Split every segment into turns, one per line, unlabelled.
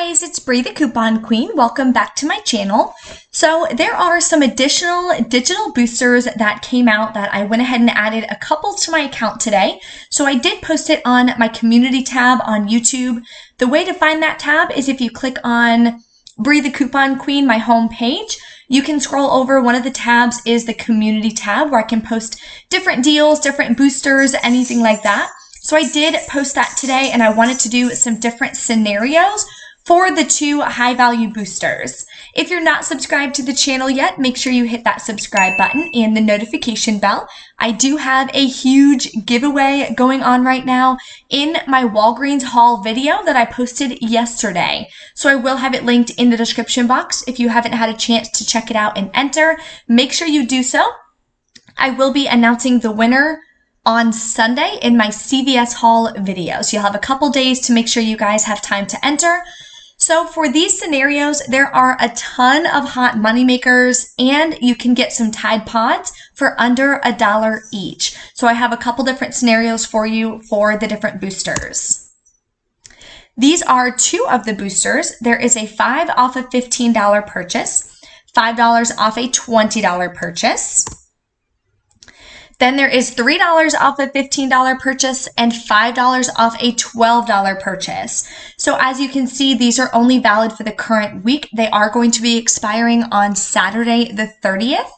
guys, it's Bree the Coupon Queen. Welcome back to my channel. So there are some additional digital boosters that came out that I went ahead and added a couple to my account today. So I did post it on my community tab on YouTube. The way to find that tab is if you click on Bree the Coupon Queen, my home page. You can scroll over. One of the tabs is the community tab where I can post different deals, different boosters, anything like that. So I did post that today, and I wanted to do some different scenarios for the two high value boosters. If you're not subscribed to the channel yet, make sure you hit that subscribe button and the notification bell. I do have a huge giveaway going on right now in my Walgreens haul video that I posted yesterday. So I will have it linked in the description box. If you haven't had a chance to check it out and enter, make sure you do so. I will be announcing the winner on Sunday in my CVS haul video. So you'll have a couple days to make sure you guys have time to enter. So for these scenarios, there are a ton of hot money makers, and you can get some Tide Pods for under $1 each. So I have a couple different scenarios for you for the different boosters. These are two of the boosters. There is a $5 off a $15 purchase, $5 off a $20 purchase. Then there is $3 off a $15 purchase and $5 off a $12 purchase. So as you can see, these are only valid for the current week. They are going to be expiring on Saturday the 30th.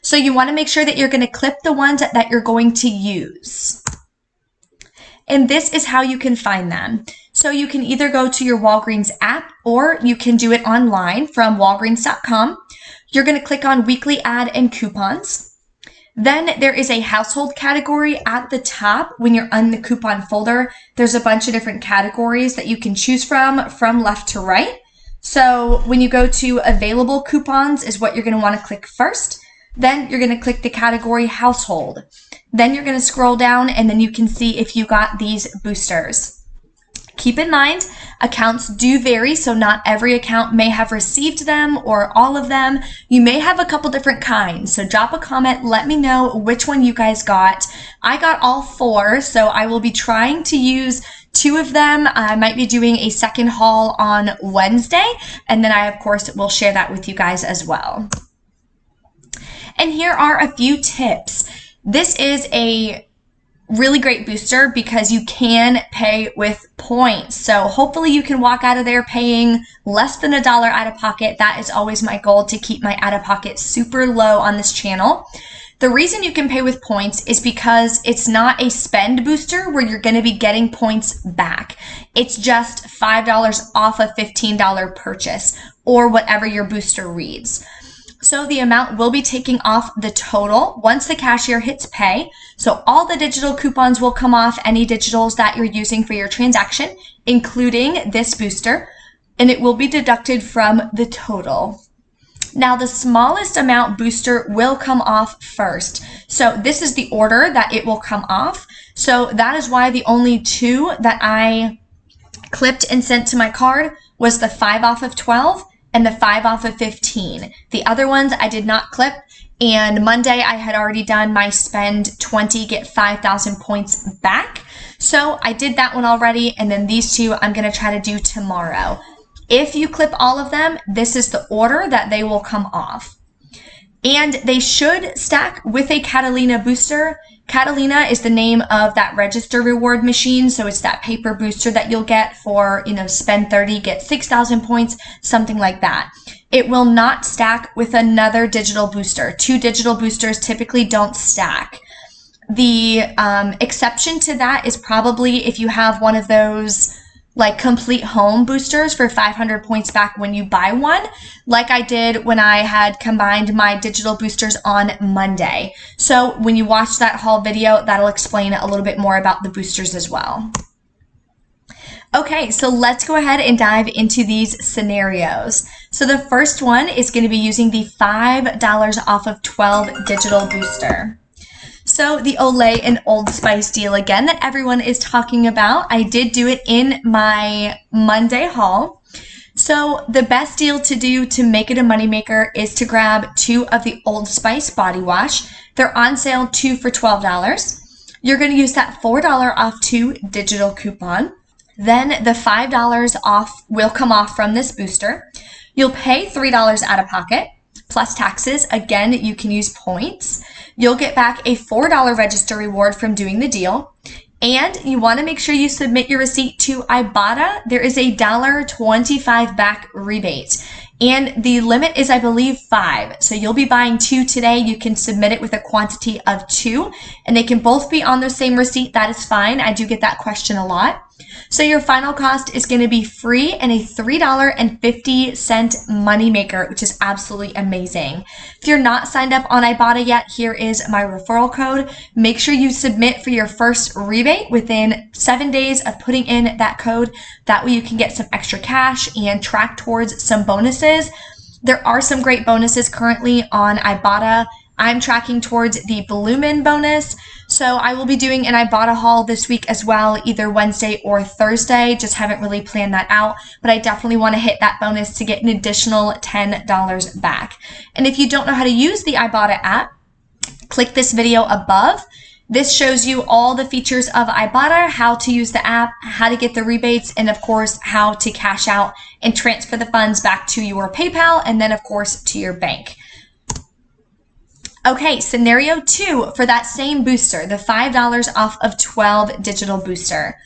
So you want to make sure that you're going to clip the ones that you're going to use. And this is how you can find them. So you can either go to your Walgreens app or you can do it online from walgreens.com. You're going to click on weekly ad and coupons. Then there is a household category at the top. When you're on the coupon folder, there's a bunch of different categories that you can choose from left to right. So when you go to available coupons is what you're going to want to click first. Then you're going to click the category household. Then you're going to scroll down and then you can see if you got these boosters. Keep in mind, accounts do vary, so not every account may have received them or all of them. You may have a couple different kinds, so drop a comment, let me know which one you guys got. I got all four, so I will be trying to use two of them. I might be doing a second haul on Wednesday, and then I, of course, will share that with you guys as well. And here are a few tips. This is a really great booster because you can pay with points. So hopefully you can walk out of there paying less than $1 out of pocket. That is always my goal, to keep my out of pocket super low on this channel. The reason you can pay with points is because it's not a spend booster where you're going to be getting points back. It's just $5 off a $15 purchase or whatever your booster reads. So the amount will be taking off the total once the cashier hits pay. So all the digital coupons will come off, any digitals that you're using for your transaction, including this booster, and it will be deducted from the total. Now the smallest amount booster will come off first. So this is the order that it will come off. So that is why the only two that I clipped and sent to my card was the 5 off of 12 and the 5 off of 15. The other ones I did not clip, and Monday I had already done my spend 20, get 5,000 points back. So I did that one already, and then these two I'm gonna try to do tomorrow. If you clip all of them, this is the order that they will come off. And they should stack with a Catalina booster. Catalina is the name of that register reward machine. So it's that paper booster that you'll get for, spend 30, get 6,000 points, something like that. It will not stack with another digital booster. Two digital boosters typically don't stack. The exception to that is probably if you have one of those like complete home boosters for 500 points back when you buy one, like I did when I had combined my digital boosters on Monday. So when you watch that haul video, that'll explain a little bit more about the boosters as well. Okay, so let's go ahead and dive into these scenarios. So the first one is going to be using the $5 off of 12 digital booster. So the Olay and Old Spice deal again that everyone is talking about. I did do it in my Monday haul. So the best deal to do to make it a moneymaker is to grab two of the Old Spice body wash. They're on sale, two for $12. You're going to use that $4 off 2 digital coupon. Then the $5 off will come off from this booster. You'll pay $3 out of pocket plus taxes. Again, you can use points. You'll get back a $4 register reward from doing the deal. And you want to make sure you submit your receipt to Ibotta. There is a $1.25 back rebate. And the limit is, I believe, 5. So you'll be buying 2 today. You can submit it with a quantity of 2. And they can both be on the same receipt. That is fine. I do get that question a lot. So your final cost is going to be free and a $3.50 moneymaker, which is absolutely amazing. If you're not signed up on Ibotta yet, here is my referral code. Make sure you submit for your first rebate within 7 days of putting in that code. That way you can get some extra cash and track towards some bonuses. There are some great bonuses currently on Ibotta. I'm tracking towards the Bloomin' bonus. So I will be doing an Ibotta haul this week as well, either Wednesday or Thursday. Just haven't really planned that out, but I definitely want to hit that bonus to get an additional $10 back. And if you don't know how to use the Ibotta app, click this video above. This shows you all the features of Ibotta, how to use the app, how to get the rebates, and of course, how to cash out and transfer the funds back to your PayPal and then of course to your bank. Okay, scenario 2 for that same booster, the $5 off of 12 digital booster.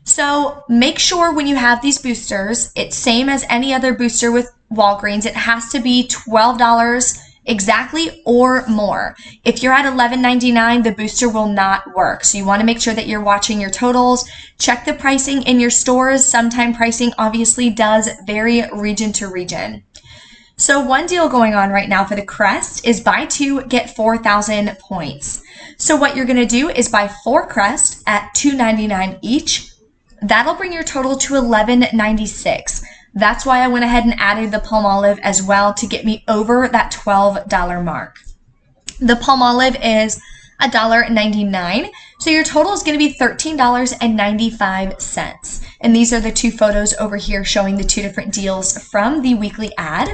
So make sure when you have these boosters, it's same as any other booster with Walgreens. It has to be $12 exactly or more. If you're at $11.99, the booster will not work. So you want to make sure that you're watching your totals. Check the pricing in your stores. Sometime pricing obviously does vary region to region. So one deal going on right now for the Crest is buy 2, get 4,000 points. So what you're going to do is buy 4 Crest at $2.99 each. That'll bring your total to $11.96. That's why I went ahead and added the Palmolive as well to get me over that $12 mark. The Palmolive is $1.99. So your total is going to be $13.95. And these are the 2 photos over here showing the 2 different deals from the weekly ad.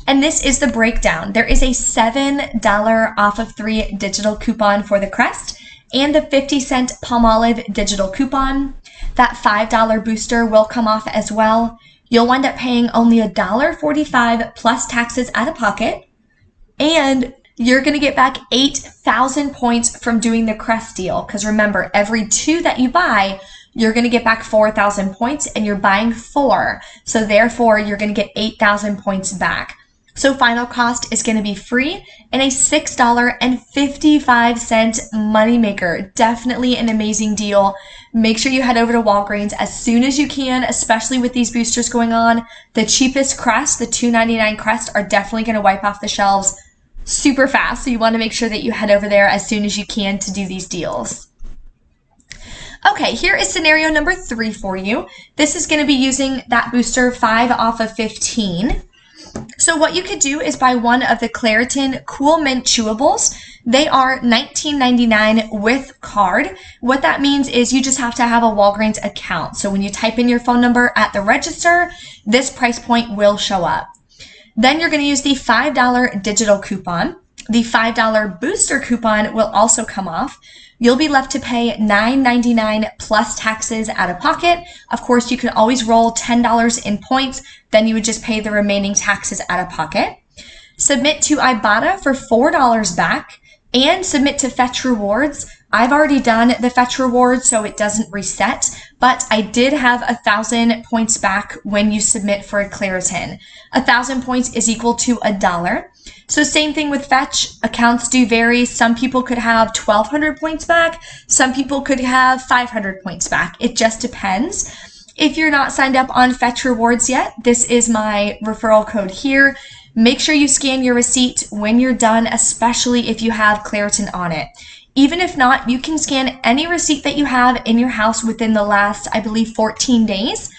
And this is the breakdown. There is a $7 off of 3 digital coupon for the Crest and the 50-cent Palmolive digital coupon. That $5 booster will come off as well. You'll wind up paying only $1.45 plus taxes out of pocket. And you're going to get back 8,000 points from doing the Crest deal. Because remember, every 2 that you buy, you're going to get back 4,000 points and you're buying 4. So therefore, you're going to get 8,000 points back. So final cost is going to be free and a $6.55 moneymaker. Definitely an amazing deal. Make sure you head over to Walgreens as soon as you can, especially with these boosters going on. The cheapest Crest, the $2.99 Crest, are definitely going to wipe off the shelves super fast. So you want to make sure that you head over there as soon as you can to do these deals. Okay, here is scenario number 3 for you. This is going to be using that booster 5 off of 15. So what you could do is buy one of the Claritin Cool Mint Chewables. They are $19.99 with card. What that means is you just have to have a Walgreens account. So when you type in your phone number at the register, this price point will show up. Then you're going to use the $5 digital coupon. The $5 booster coupon will also come off. You'll be left to pay $9.99 plus taxes out of pocket. Of course, you can always roll $10 in points. Then you would just pay the remaining taxes out of pocket. Submit to Ibotta for $4 back and submit to Fetch Rewards. I've already done the Fetch Rewards, so it doesn't reset, but I did have 1,000 points back when you submit for a Claritin. 1,000 points is equal to $1. So same thing with Fetch. Accounts do vary. Some people could have 1,200 points back. Some people could have 500 points back. It just depends. If you're not signed up on Fetch Rewards yet, this is my referral code here. Make sure you scan your receipt when you're done, especially if you have Claritin on it. Even if not, you can scan any receipt that you have in your house within the last, I believe, 14 days.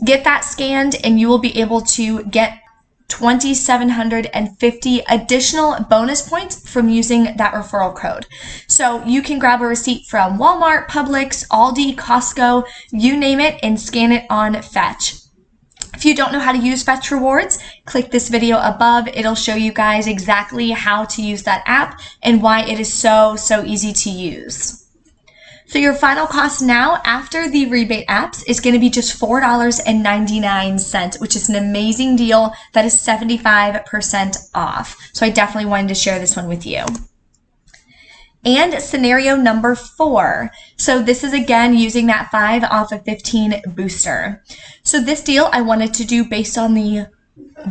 Get that scanned and you will be able to get 2,750 additional bonus points from using that referral code. So you can grab a receipt from Walmart, Publix, Aldi, Costco, you name it, and scan it on Fetch. If you don't know how to use Fetch Rewards, click this video above. It'll show you guys exactly how to use that app and why it is so easy to use. So your final cost now after the rebate apps is going to be just $4.99, which is an amazing deal. That is 75% off. So I definitely wanted to share this one with you. And scenario number 4. So this is again using that 5 off of 15 booster. So this deal I wanted to do based on the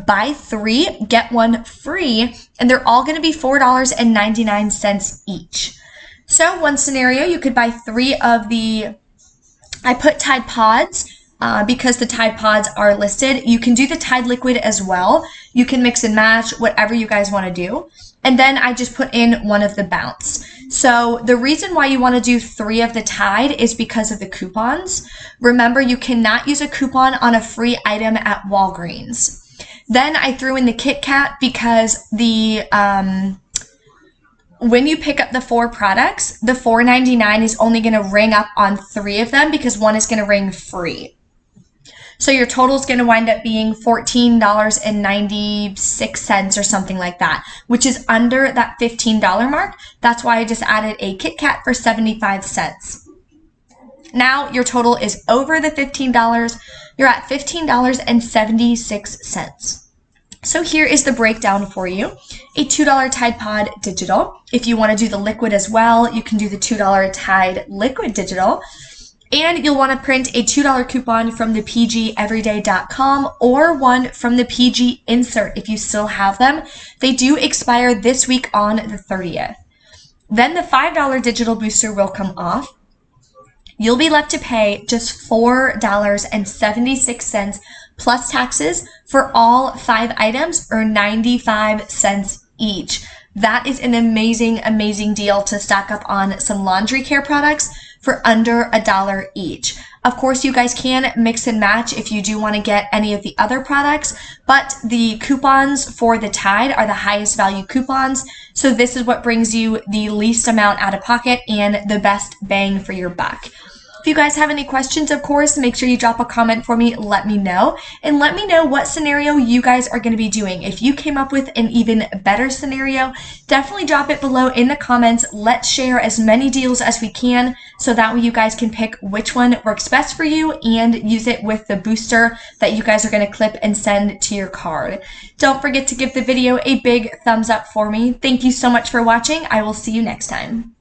buy 3, get 1 free, and they're all going to be $4.99 each. So one scenario, you could buy 3 of the, I put Tide Pods because the Tide Pods are listed. You can do the Tide Liquid as well. You can mix and match, whatever you guys want to do. And then I just put in 1 of the Bounce. So the reason why you want to do 3 of the Tide is because of the coupons. Remember, you cannot use a coupon on a free item at Walgreens. Then I threw in the Kit Kat because the when you pick up the 4 products, the $4.99 is only going to ring up on 3 of them because 1 is going to ring free. So your total is going to wind up being $14.96 or something like that, which is under that $15 mark. That's why I just added a Kit Kat for 75 cents. Now your total is over the $15. You're at $15.76. So here is the breakdown for you. A $2 Tide Pod Digital. If you want to do the liquid as well, you can do the $2 Tide Liquid Digital. And you'll want to print a $2 coupon from the pgeveryday.com or one from the PG Insert if you still have them. They do expire this week on the 30th. Then the $5 digital booster will come off. You'll be left to pay just $4.76 plus taxes for all 5 items, or 95 cents each. That is an amazing, amazing deal to stock up on some laundry care products for under $1 each. Of course, you guys can mix and match if you do want to get any of the other products, but the coupons for the Tide are the highest value coupons. So this is what brings you the least amount out of pocket and the best bang for your buck. If you guys have any questions, of course, make sure you drop a comment for me, let me know, and let me know what scenario you guys are going to be doing. If you came up with an even better scenario, definitely drop it below in the comments. Let's share as many deals as we can so that way you guys can pick which one works best for you and use it with the booster that you guys are going to clip and send to your card. Don't forget to give the video a big thumbs up for me. Thank you so much for watching. I will see you next time.